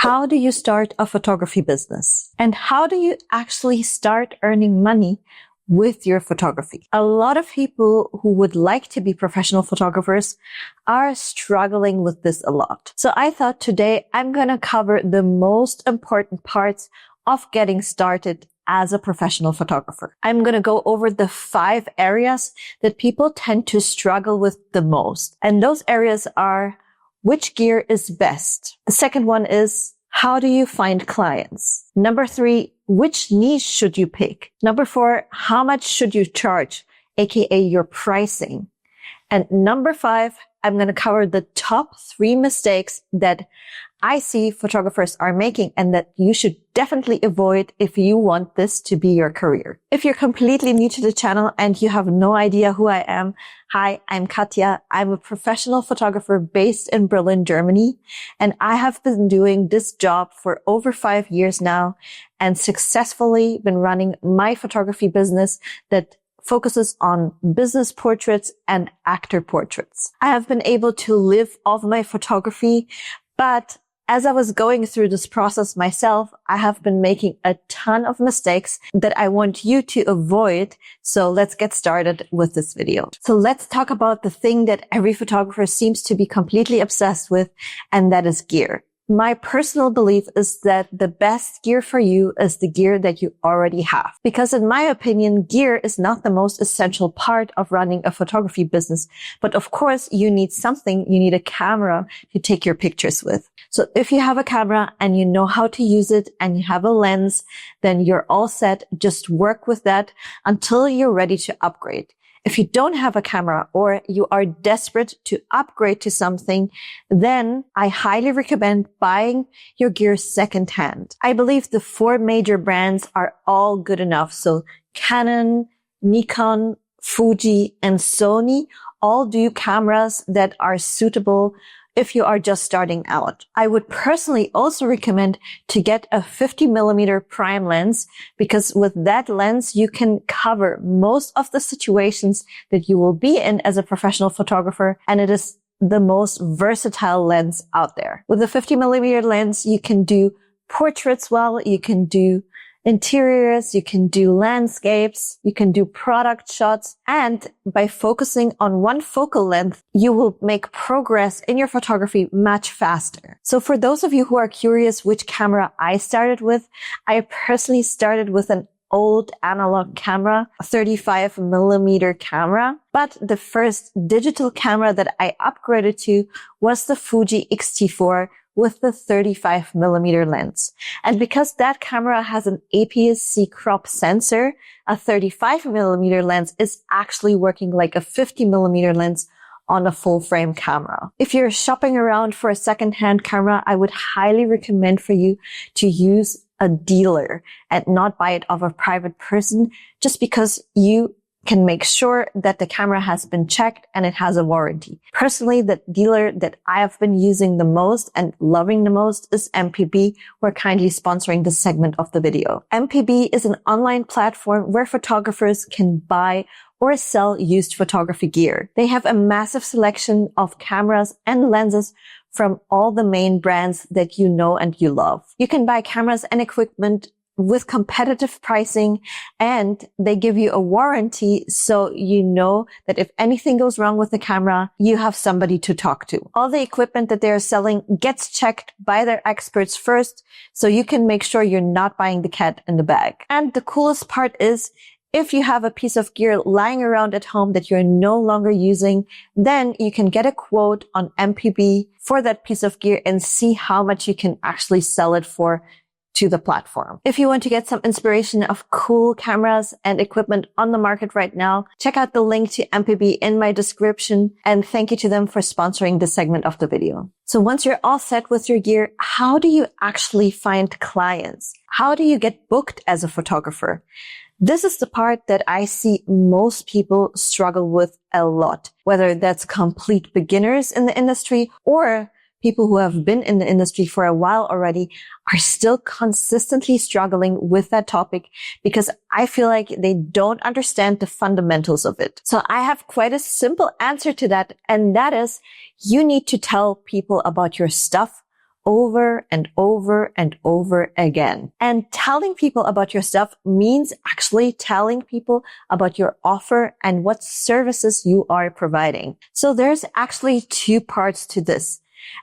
How do you start a photography business? And how do you actually start earning money with your photography? A lot of people who would like to be professional photographers are struggling with this a lot. So I thought today I'm going to cover the most important parts of getting started as a professional photographer. I'm going to go over the 5 areas that people tend to struggle with the most. And those areas are: which gear is best? The second one is: how do you find clients? Number 3, which niche should you pick? Number 4, how much should you charge, aka your pricing? And number 5, I'm going to cover the top 3 mistakes that I see photographers are making and that you should definitely avoid if you want this to be your career. If you're completely new to the channel and you have no idea who I am, hi, I'm Katja. I'm a professional photographer based in Berlin, Germany, and I have been doing this job for over 5 years now and successfully been running my photography business that focuses on business portraits and actor portraits. I have been able to live off my photography, but as I was going through this process myself, I have been making a ton of mistakes that I want you to avoid. So let's get started with this video. So let's talk about the thing that every photographer seems to be completely obsessed with, and that is gear. My personal belief is that the best gear for you is the gear that you already have. Because in my opinion, gear is not the most essential part of running a photography business. But of course, you need something. You need a camera to take your pictures with. So if you have a camera and you know how to use it and you have a lens, then you're all set. Just work with that until you're ready to upgrade. If you don't have a camera or you are desperate to upgrade to something, then I highly recommend buying your gear secondhand. I believe the 4 major brands are all good enough. So Canon, Nikon, Fuji, and Sony all do cameras that are suitable if you are just starting out. I would personally also recommend to get a 50mm prime lens, because with that lens, you can cover most of the situations that you will be in as a professional photographer. And it is the most versatile lens out there. With a 50mm lens, you can do portraits well, you can do interiors, you can do landscapes, you can do product shots, and by focusing on one focal length, you will make progress in your photography much faster. So for those of you who are curious which camera I started with, I personally started with an old analog camera, a 35mm camera. But the first digital camera that I upgraded to was the Fuji X-T4 with the 35mm lens. And because that camera has an APS-C crop sensor, a 35mm lens is actually working like a 50mm lens on a full frame camera. If you're shopping around for a secondhand camera, I would highly recommend for you to use a dealer and not buy it off a private person, just because you can make sure that the camera has been checked and it has a warranty. Personally, the dealer that I have been using the most and loving the most is MPB, who are kindly sponsoring this segment of the video. MPB is an online platform where photographers can buy or sell used photography gear. They have a massive selection of cameras and lenses from all the main brands that you know and you love. You can buy cameras and equipment with competitive pricing, and they give you a warranty, so you know that if anything goes wrong with the camera, you have somebody to talk to. All the equipment that they're selling gets checked by their experts first, so you can make sure you're not buying the cat in the bag. And the coolest part is, if you have a piece of gear lying around at home that you're no longer using, then you can get a quote on MPB for that piece of gear and see how much you can actually sell it for to the platform. If you want to get some inspiration of cool cameras and equipment on the market right now, check out the link to MPB in my description, and thank you to them for sponsoring this segment of the video. So once you're all set with your gear, how do you actually find clients? How do you get booked as a photographer? This is the part that I see most people struggle with a lot, whether that's complete beginners in the industry or people who have been in the industry for a while already are still consistently struggling with that topic because I feel like they don't understand the fundamentals of it. So I have quite a simple answer to that, and that is you need to tell people about your stuff over and over and over again. And telling people about your stuff means actually telling people about your offer and what services you are providing. So there's actually two parts to this.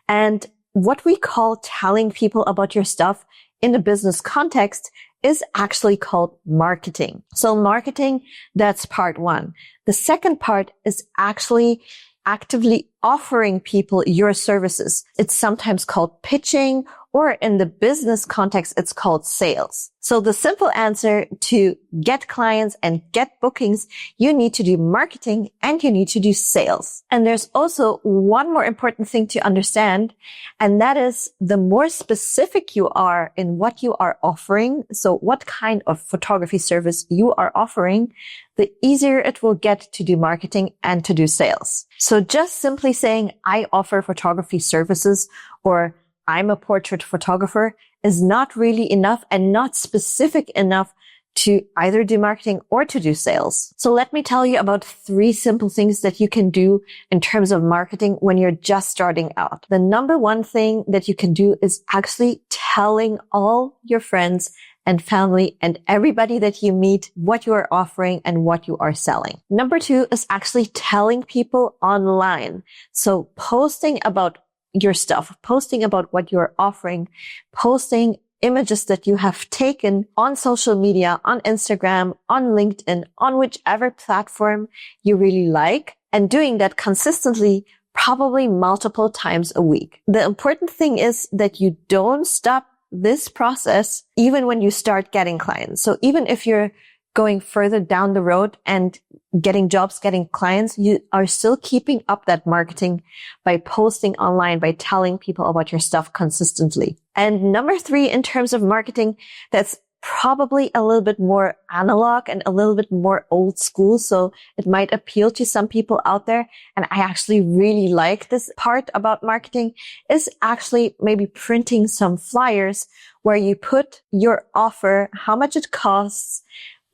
And what we call telling people about your stuff in a business context is actually called marketing. So marketing, that's part one. The second part is actually actively offering people your services. It's sometimes called pitching, or in the business context, it's called sales. So the simple answer to get clients and get bookings, you need to do marketing and you need to do sales. And there's also one more important thing to understand, and that is the more specific you are in what you are offering, so what kind of photography service you are offering, the easier it will get to do marketing and to do sales. So just simply saying, I offer photography services, or I'm a portrait photographer, is not really enough and not specific enough to either do marketing or to do sales. So let me tell you about 3 simple things that you can do in terms of marketing when you're just starting out. The number one thing that you can do is actually telling all your friends and family and everybody that you meet what you are offering and what you are selling. Number 2 is actually telling people online. So posting about your stuff, posting about what you're offering, posting images that you have taken on social media, on Instagram, on LinkedIn, on whichever platform you really like, and doing that consistently, probably multiple times a week. The important thing is that you don't stop this process even when you start getting clients. So even if you're going further down the road and getting jobs, getting clients, you are still keeping up that marketing by posting online, by telling people about your stuff consistently. And number 3, in terms of marketing, that's probably a little bit more analog and a little bit more old school. So it might appeal to some people out there. And I actually really like this part about marketing, is actually maybe printing some flyers where you put your offer, how much it costs,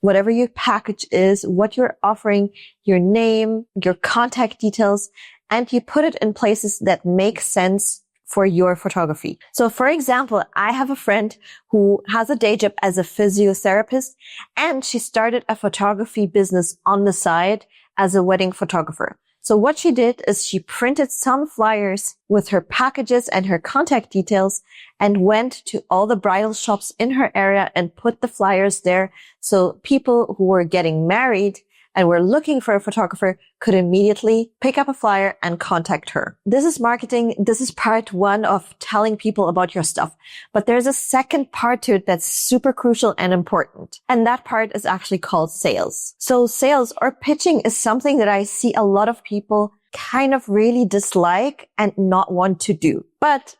whatever your package is, what you're offering, your name, your contact details, and you put it in places that make sense for your photography. So for example, I have a friend who has a day job as a physiotherapist, and she started a photography business on the side as a wedding photographer. So what she did is she printed some flyers with her packages and her contact details and went to all the bridal shops in her area and put the flyers there. So people who were getting married and were looking for a photographer could immediately pick up a flyer and contact her. This is marketing. This is part 1 of telling people about your stuff. But there's a second part to it that's super crucial and important. And that part is actually called sales. So sales or pitching is something that I see a lot of people kind of really dislike and not want to do. But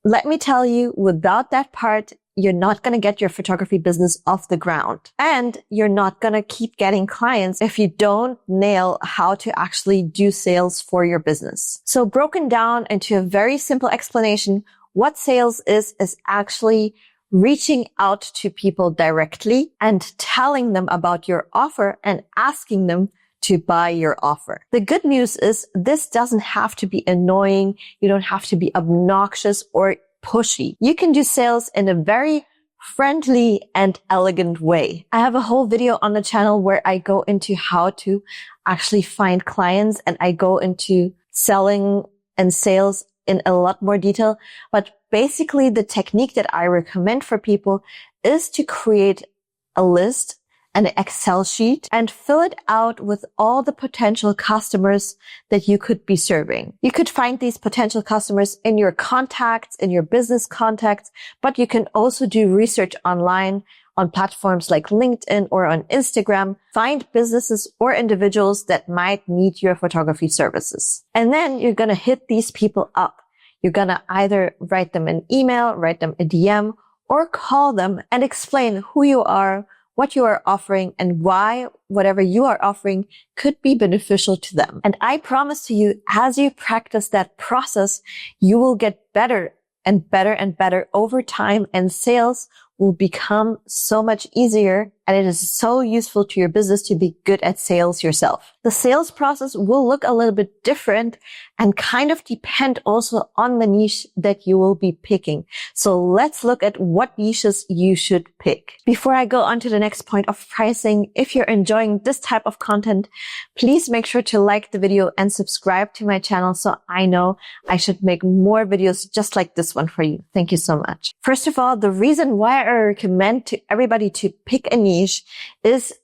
let me tell you, without that part, you're not going to get your photography business off the ground, and you're not going to keep getting clients if you don't nail how to actually do sales for your business. So broken down into a very simple explanation, what sales is actually reaching out to people directly and telling them about your offer and asking them to buy your offer. The good news is this doesn't have to be annoying. You don't have to be obnoxious or pushy. You can do sales in a very friendly and elegant way. I have a whole video on the channel where I go into how to actually find clients, and I go into selling and sales in a lot more detail. But basically the technique that I recommend for people is to create a list, an Excel sheet, and fill it out with all the potential customers that you could be serving. You could find these potential customers in your contacts, in your business contacts, but you can also do research online on platforms like LinkedIn or on Instagram. Find businesses or individuals that might need your photography services. And then you're going to hit these people up. You're going to either write them an email, write them a DM, or call them and explain who you are, what you are offering, and why whatever you are offering could be beneficial to them. And I promise to you, as you practice that process, you will get better and better and better over time, and sales will become so much easier and it is so useful to your business to be good at sales yourself. The sales process will look a little bit different and kind of depend also on the niche that you will be picking. So let's look at what niches you should pick. Before I go on to the next point of pricing, if you're enjoying this type of content, please make sure to like the video and subscribe to my channel so I know I should make more videos just like this one for you. Thank you so much. First of all, the reason why I recommend to everybody to pick a niche is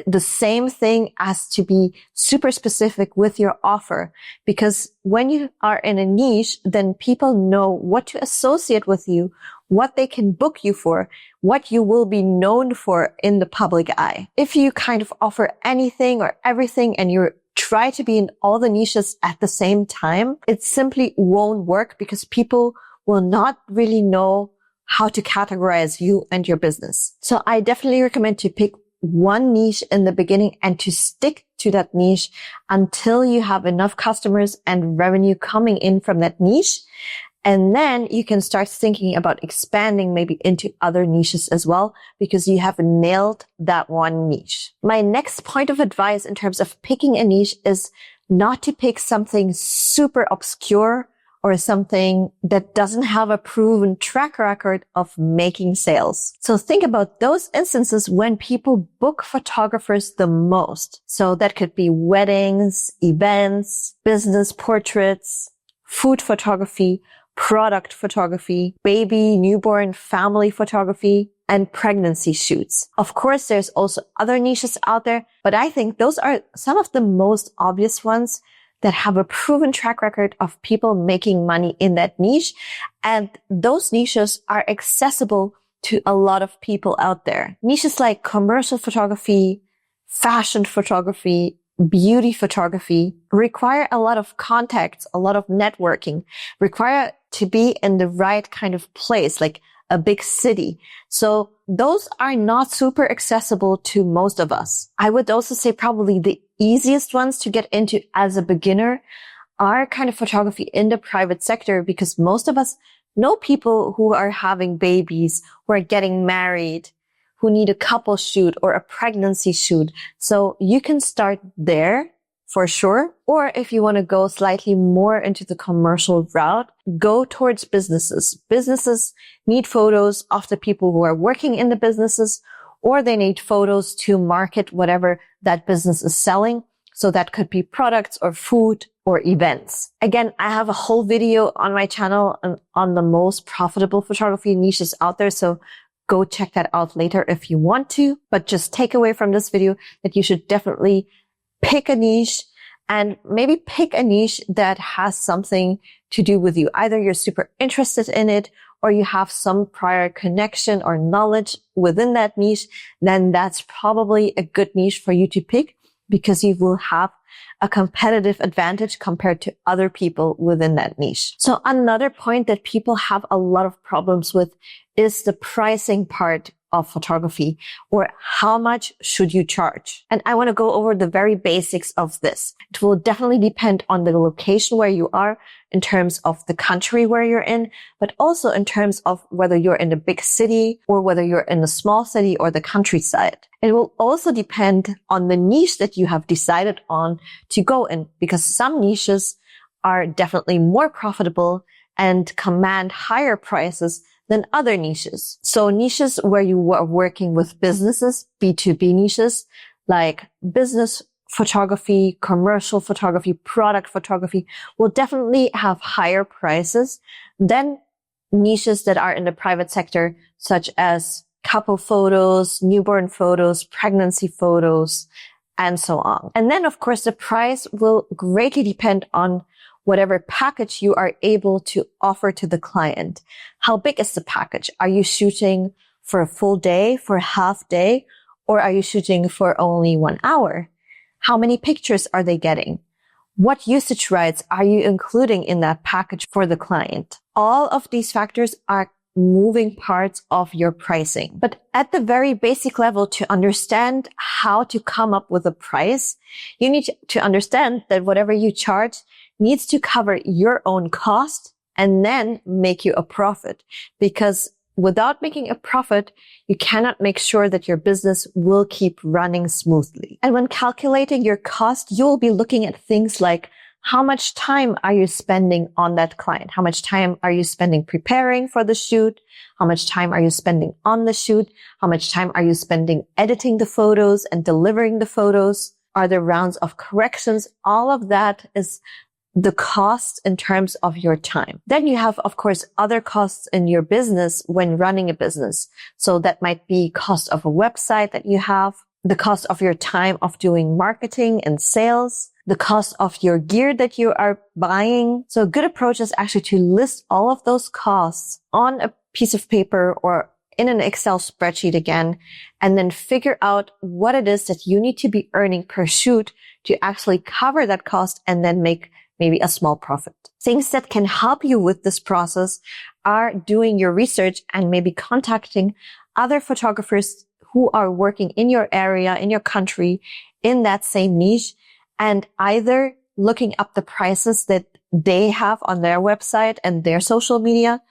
the same thing as to be super specific with your offer. Because when you are in a niche, then people know what to associate with you, what they can book you for, what you will be known for in the public eye. If you kind of offer anything or everything and you try to be in all the niches at the same time, it simply won't work because people will not really know how to categorize you and your business. So I definitely recommend to pick one niche in the beginning and to stick to that niche until you have enough customers and revenue coming in from that niche. And then you can start thinking about expanding maybe into other niches as well, because you have nailed that one niche. My next point of advice in terms of picking a niche is not to pick something super obscure or something that doesn't have a proven track record of making sales. So think about those instances when people book photographers the most. So that could be weddings, events, business portraits, food photography, product photography, baby, newborn, family photography, and pregnancy shoots. Of course, there's also other niches out there, but I think those are some of the most obvious ones that have a proven track record of people making money in that niche. And those niches are accessible to a lot of people out there. Niches like commercial photography, fashion photography, beauty photography require a lot of contacts, a lot of networking, require to be in the right kind of place, like a big city. So those are not super accessible to most of us. I would also say probably the easiest ones to get into as a beginner are kind of photography in the private sector, because most of us know people who are having babies, who are getting married, who need a couple shoot or a pregnancy shoot. So you can start there for sure. Or if you want to go slightly more into the commercial route, go towards businesses. Businesses need photos of the people who are working in the businesses, or they need photos to market whatever that business is selling. So that could be products or food or events. Again, I have a whole video on my channel on the most profitable photography niches out there. So go check that out later if you want to, but just take away from this video that you should definitely pick a niche, and maybe pick a niche that has something to do with you. Either you're super interested in it, or you have some prior connection or knowledge within that niche. Then that's probably a good niche for you to pick, because you will have a competitive advantage compared to other people within that niche. So another point that people have a lot of problems with is the pricing part of photography, or how much should you charge? And I want to go over the very basics of this. It will definitely depend on the location where you are, in terms of the country where you're in, but also in terms of whether you're in a big city or whether you're in a small city or the countryside. It will also depend on the niche that you have decided on to go in, because some niches are definitely more profitable and command higher prices than other niches. So niches where you are working with businesses, B2B niches, like business photography, commercial photography, product photography, will definitely have higher prices than niches that are in the private sector, such as couple photos, newborn photos, pregnancy photos, and so on. And then, of course, the price will greatly depend on whatever package you are able to offer to the client. How big is the package? Are you shooting for a full day, for a half day, or are you shooting for only 1 hour? How many pictures are they getting? What usage rights are you including in that package for the client? All of these factors are moving parts of your pricing. But at the very basic level, to understand how to come up with a price, you need to understand that whatever you charge needs to cover your own cost and then make you a profit, because without making a profit, you cannot make sure that your business will keep running smoothly. And when calculating your cost, you'll be looking at things like how much time are you spending on that client? How much time are you spending preparing for the shoot? How much time are you spending on the shoot? How much time are you spending editing the photos and delivering the photos? Are there rounds of corrections? All of that is the cost in terms of your time. Then you have, of course, other costs in your business when running a business. So that might be cost of a website that you have, the cost of your time of doing marketing and sales, the cost of your gear that you are buying. So a good approach is actually to list all of those costs on a piece of paper or in an Excel spreadsheet again, and then figure out what it is that you need to be earning per shoot to actually cover that cost and then make maybe a small profit. Things that can help you with this process are doing your research and maybe contacting other photographers who are working in your area, in your country, in that same niche, and either looking up the prices that they have on their website and their social media,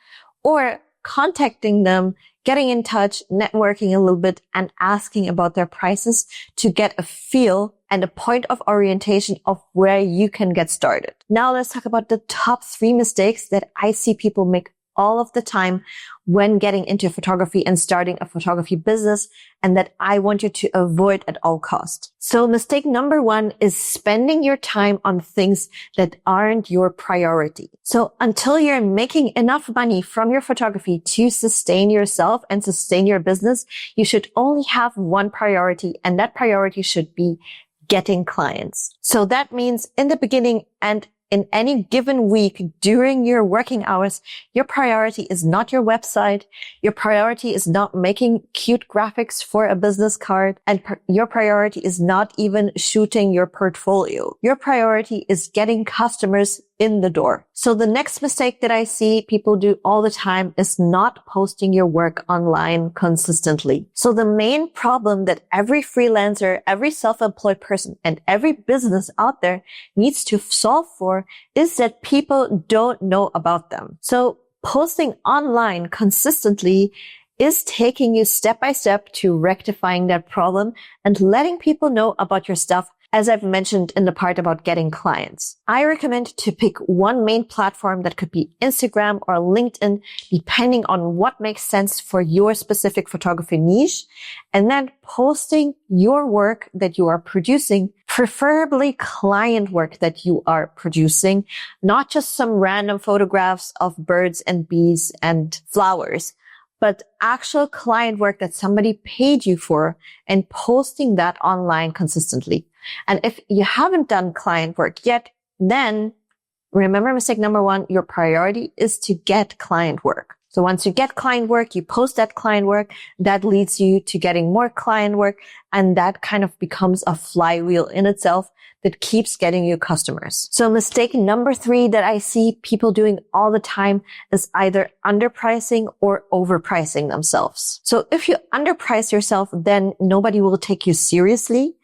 or contacting them, getting in touch, networking a little bit, and asking about their prices to get a feel and a point of orientation of where you can get started. Now let's talk about the top 3 mistakes that I see people make all of the time when getting into photography and starting a photography business, and that I want you to avoid at all costs. So mistake number 1 is spending your time on things that aren't your priority. So until you're making enough money from your photography to sustain yourself and sustain your business, you should only have one priority, and that priority should be getting clients. So that means in the beginning and in any given week during your working hours, your priority is not your website. Your priority is not making cute graphics for a business card. And your priority is not even shooting your portfolio. Your priority is getting customers in the door. So the next mistake that I see people do all the time is not posting your work online consistently. So the main problem that every freelancer, every self-employed person, and every business out there needs to solve for is that people don't know about them. So posting online consistently is taking you step by step to rectifying that problem and letting people know about your stuff, as I've mentioned in the part about getting clients. I recommend to pick one main platform that could be Instagram or LinkedIn, depending on what makes sense for your specific photography niche, and then posting your work that you are producing, preferably client work that you are producing, not just some random photographs of birds and bees and flowers, but actual client work that somebody paid you for, and posting that online consistently. And if you haven't done client work yet, then remember mistake number 1, your priority is to get client work. So once you get client work, you post that client work, that leads you to getting more client work, and that kind of becomes a flywheel in itself that keeps getting you customers. So mistake number 3 that I see people doing all the time is either underpricing or overpricing themselves. So if you underprice yourself, then nobody will take you seriously.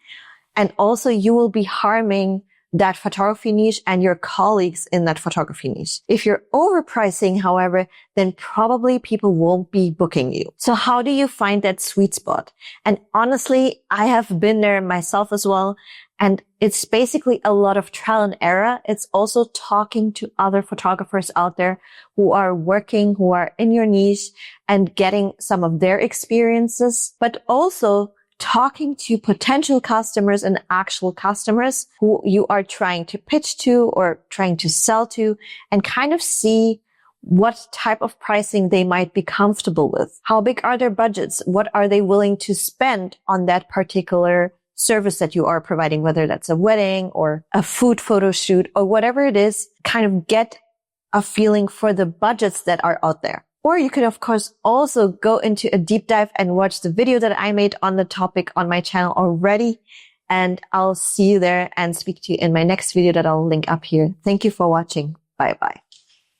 And also you will be harming that photography niche and your colleagues in that photography niche. If you're overpricing, however, then probably people won't be booking you. So how do you find that sweet spot? And honestly, I have been there myself as well. And it's basically a lot of trial and error. It's also talking to other photographers out there who are working, who are in your niche, and getting some of their experiences, but also talking to potential customers and actual customers who you are trying to pitch to or trying to sell to, and kind of see what type of pricing they might be comfortable with. How big are their budgets? What are they willing to spend on that particular service that you are providing, whether that's a wedding or a food photo shoot or whatever it is. Kind of get a feeling for the budgets that are out there. Or you could, of course, also go into a deep dive and watch the video that I made on the topic on my channel already. And I'll see you there and speak to you in my next video that I'll link up here. Thank you for watching. Bye bye.